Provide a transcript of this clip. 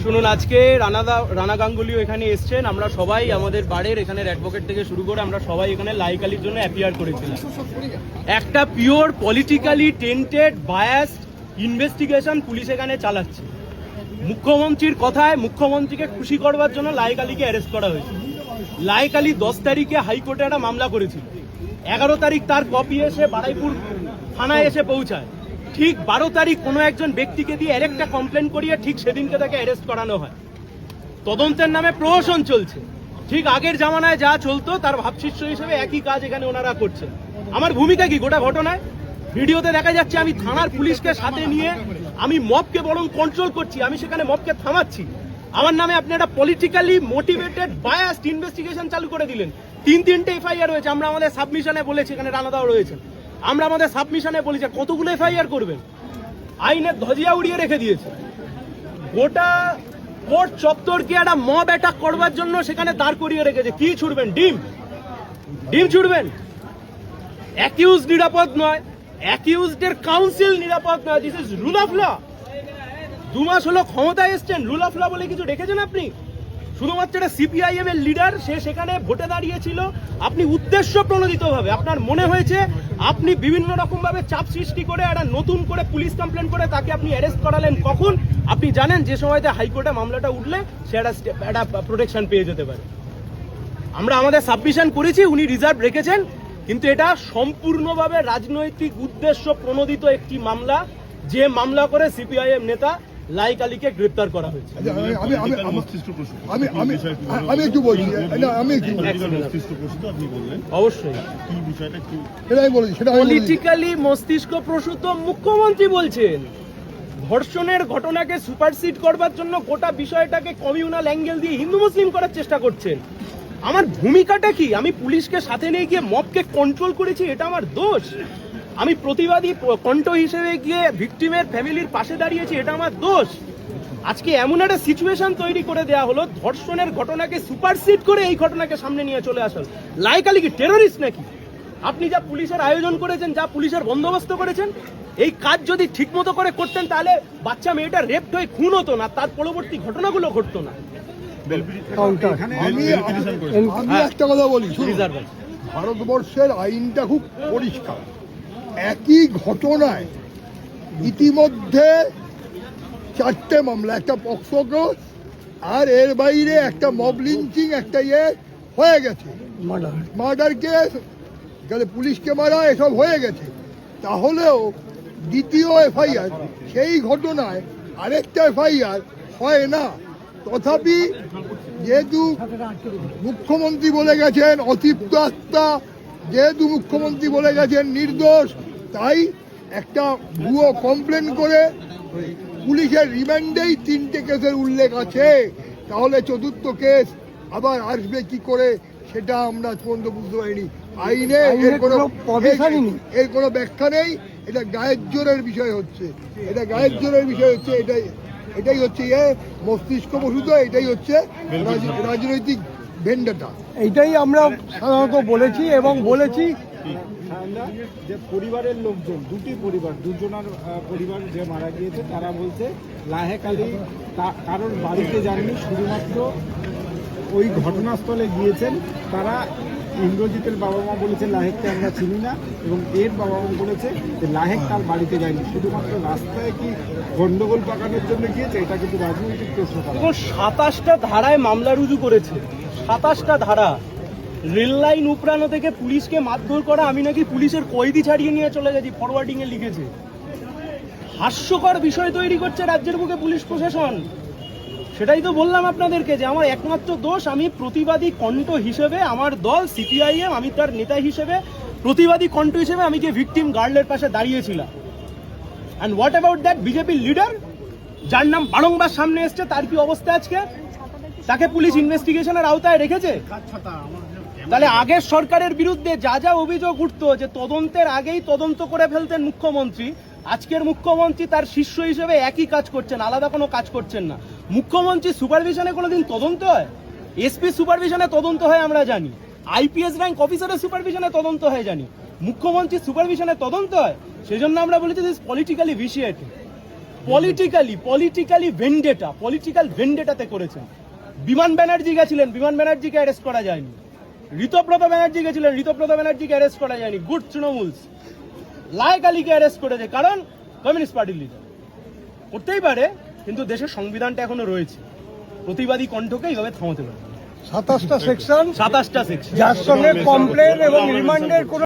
শুনুন, আজকে রানা গাঙ্গুলিও এখানে এসছেন। আমরা সবাই আমাদের বাড়ির এখানের অ্যাডভোকেট থেকে শুরু করে আমরা সবাই এখানে লাইকালির জন্য অ্যাপিয়ার করেছিলাম। একটা pure politically tainted biased investigation police এখানে চালাচ্ছে। মুখ্যমন্ত্রীর কথায় মুখ্যমন্ত্রীকে খুশি করবার জন্য লাইকালিকে অ্যারেস্ট করা হয়েছে। লাইকালি 10 তারিখে হাইকোর্টে একটা মামলা করেছিল। 11 তারিখ তার কপি এসে বারুইপুর থানায় এসে পৌঁছায়। ঠিক 12 তারিখ কোনো একজন ব্যক্তিকে দিয়ে আরেকটা কমপ্লেন করিয়ে ঠিক সেদিনকে তাকে অ্যারেস্ট করানো হয়। তদন্তের নামে প্রহসন চলছে। ঠিক আগের জামানায় যা চলতো তার ভাবশিষ্য হিসেবে একই কাজ এখানে ওনারা করছেন। আমার ভূমিকা কি গোটা ঘটনায়? ভিডিওতে দেখা যাচ্ছে আমি থানার পুলিশকে সাথে নিয়ে আমি মবকে বরং কন্ট্রোল করছি, আমি সেখানে মবকে থামাচ্ছি। আমার নামে আপনি একটা পলিটিক্যালি মোটিভেটেড বায়াসড ইনভেস্টিগেশন চালু করে দিলেন। 3-3টে এফআইআর হয়েছে। আমরা আমাদের সাবমিশনে বলেছি, এখানে রানাদাও রয়েছেন, আমরা আমাদের সাবমিশনে বলেছি কতগুলো এফআইআর করবেন। আইনের ধজিয়া উড়িয়ে রেখে দিয়েছে। গোটা কোর্ট চত্বরকে একটা মব অ্যাটাক করবার জন্য সেখানে দাঁড় করিয়ে রেখেছে। কি ছুড়বেন? ডিম ছুড়বেন? অ্যাকিউজ নিরাপদ নয়, অ্যাকিউজদের কাউন্সিল নিরাপদ নয়। This is rule of law. 2 মাস হলো ক্ষমতায় এসছেন, রুল অফ ল বলে কিছু রেখেছেন আপনি? শুধুমাত্র একটা সিপিআইএম এর লিডার, সে সেখানে ভোটে দাঁড়িয়েছিল। আপনি উদ্দেশ্য প্রণোদিতভাবে আপনার মনে হয়েছে আপনি বিভিন্ন রকম ভাবে চাপ সৃষ্টি করে একটা নতুন করে পুলিশ কমপ্লেন করে তাকে আপনি অ্যারেস্ট করালেন। কখন? আপনি জানেন যে সময়তে হাইকোর্টে মামলাটা উঠলে সে একটা প্রোটেকশন পেয়ে যেতে পারে। আমরা আমাদের সাবমিশন করেছি, উনি রিজার্ভ রেখেছেন, কিন্তু এটা সম্পূর্ণভাবে রাজনৈতিক উদ্দেশ্য প্রণোদিত একটি মামলা, যে মামলা করে সিপিআইএম নেতা লাইকালিকে গ্রেপ্তার করা হয়েছে। অবশ্যই পলিটিক্যালি মস্তিষ্ক প্রসূত মুখ্যমন্ত্রী বলছেন ধর্ষণের ঘটনাকে সুপারসিড করবার জন্য গোটা বিষয়টাকে কমিউনাল অ্যাঙ্গেল দিয়ে হিন্দু মুসলিম করার চেষ্টা করছেন। আমার ভূমিকাটা কি? আমি পুলিশকে সাথে নিয়ে গিয়ে মবকে কন্ট্রোল করেছি, এটা আমার দোষ? আমি প্রতিবাদী কণ্ঠ হিসেবে গিয়ে ভিকটিমের ফ্যামিলির পাশে দাঁড়িয়েছি, এটা আমার দোষ? আজকে এমন একটা সিচুয়েশন তৈরি করে দেওয়া হলো ধর্ষণের ঘটনাকে সুপারসিড করে এই ঘটনাকে সামনে নিয়ে চলে আসল। লাইকালি কি টেররিস্ট নাকি? আপনি যা পুলিশের আয়োজন করেছেন, যা পুলিশের বন্দোবস্ত করেছেন, এই কাজ যদি ঠিক মতো করে করতেন তাহলে বাচ্চা মেয়েটা রেপড হয়ে খুন হতো না, তার পরবর্তী ঘটনাগুলো ঘটতো না। আমি একটা কথা বলি, ভারতবর্ষের আইনটা খুব পরিষ্কার। একই ঘটনায় ইতিমধ্যে 4টে মামলা, একটা পক্সো কেস, আর এর বাইরে একটা মব লিঞ্চিং, একটা হয়ে গেছে, মার্ডার কেস, যাতে পুলিশকে মারা, এসব হয়ে গেছে। তাহলেও দ্বিতীয় এফআইআর সেই ঘটনায় আরেকটা এফআইআর হয় না। তথাপি যেহেতু মুখ্যমন্ত্রী বলে গেছেন অতৃপ্ত আত্মা, যেহেতু মুখ্যমন্ত্রী বলে গেছেন নির্দোষ, তাই একটা ভুয়ো কমপ্লেন করে পুলিশের রিমান্ডেই 3টে কেসের উল্লেখ আছে। তাহলে 4র্থ কেস আবার আসবে কি করে সেটা আমরা পর্যন্ত বুঝতে পারিনি। আইনে এর কোনো ব্যাখ্যা নেই। এটা গায়ের জোরের বিষয় হচ্ছে, এটাই হচ্ছে মস্তিষ্ক প্রসূত, এটাই হচ্ছে রাজনৈতিক ভেন্ডাটা। এইটাই আমরা সাধারণত বলেছি এবং বলেছি যে পরিবারের লোকজন, দুজনের পরিবার যে মারা গিয়েছে, তারা বলছে লাহেক আলী কারোর বাড়িতে যাননি, শুধুমাত্র ওই ঘটনাস্থলে গিয়েছেন। তারা ইন্দ্রজিতের বাবা মা বলেছে লাহেককে আমরা চিনি না, এবং এর বাবা মা বলেছে যে লাহেক তার বাড়িতে যায়নি, শুধুমাত্র রাস্তায় কি গন্ডগোল পাকানোর জন্য গিয়েছে। এটা কিন্তু রাজনৈতিক প্রশ্ন। 27টা ধারায় মামলা রুজু করেছে, 27টা ধারা। রেল লাইন উপড়ানো থেকে পুলিশকে মারধর করা, আমি নাকি পুলিশের কয়েদি ছাড়িয়ে নিয়ে চলে গেছি, ফরওয়ার্ডিং এ লিখেছে। হাস্যকর বিষয় তৈরি করছে রাজ্যের বুকে পুলিশ প্রশাসন। সেটাই তো বললাম আপনাদেরকে যে আমার একমাত্র দোষ, আমি প্রতিবাদী কণ্ঠ হিসেবে, আমার দল সিপিআইএম, আমি তার নেতা হিসেবে, প্রতিবাদী কণ্ঠ হিসেবে আমি গিয়ে ভিকটিম গার্লের পাশে দাঁড়িয়েছিলাম। অ্যান্ড হোয়াট অ্যাবাউট দ্যাট বিজেপির লিডার, যার নাম বারংবার সামনে এসছে, তার কি অবস্থা আজকে? তাকে পুলিশ ইনভেস্টিগেশনের আওতায় রেখেছে। তাহলে আগের সরকারের বিরুদ্ধে যা যা অভিযোগ উঠতো, যে তদন্তের আগেই তদন্ত করে ফেলতেন মুখ্যমন্ত্রী, আজকের মুখ্যমন্ত্রী তার শিষ্য হিসেবে একই কাজ করছেন, আলাদা কোনো কাজ করছেন না। মুখ্যমন্ত্রী সুপারভিশনে কোনোদিন তদন্ত হয়? এসপি সুপারভিশনে তদন্ত হয় আমরা জানি, আইপিএস র্যাঙ্ক অফিসারের সুপারভিশনে তদন্ত হয় জানি, মুখ্যমন্ত্রী সুপারভিশনে তদন্ত হয়। সেজন্য আমরা বলেছি দিস পলিটিক্যালি ভিশিয়েটেড। পলিটিক্যালি পলিটিক্যাল ভেন্ডেটাতে করেছেন। বিমান ব্যানার্জি গেছিলেন, বিমান ব্যানার্জিকে অ্যারেস্ট করা যায়নি। ঋতব্রত ব্যানার্জি গেছিলেন, ঋতব্রত ব্যানার্জিকে অ্যারেস্ট করা যায়নি। গুড তৃণমূলস লায়ক আলীকে অ্যারেস্ট করেছে, কারণ কমিউনিস্ট পার্টির লিডার। করতেই পারে, কিন্তু দেশের সংবিধানটা এখনো রয়েছে, প্রতিবাদী কণ্ঠকে এইভাবে থামাতে পারে। 27টা সেকশন, 27টা সেকশন, যার সঙ্গে কমপ্লেন এবং রিমান্ডের কোনো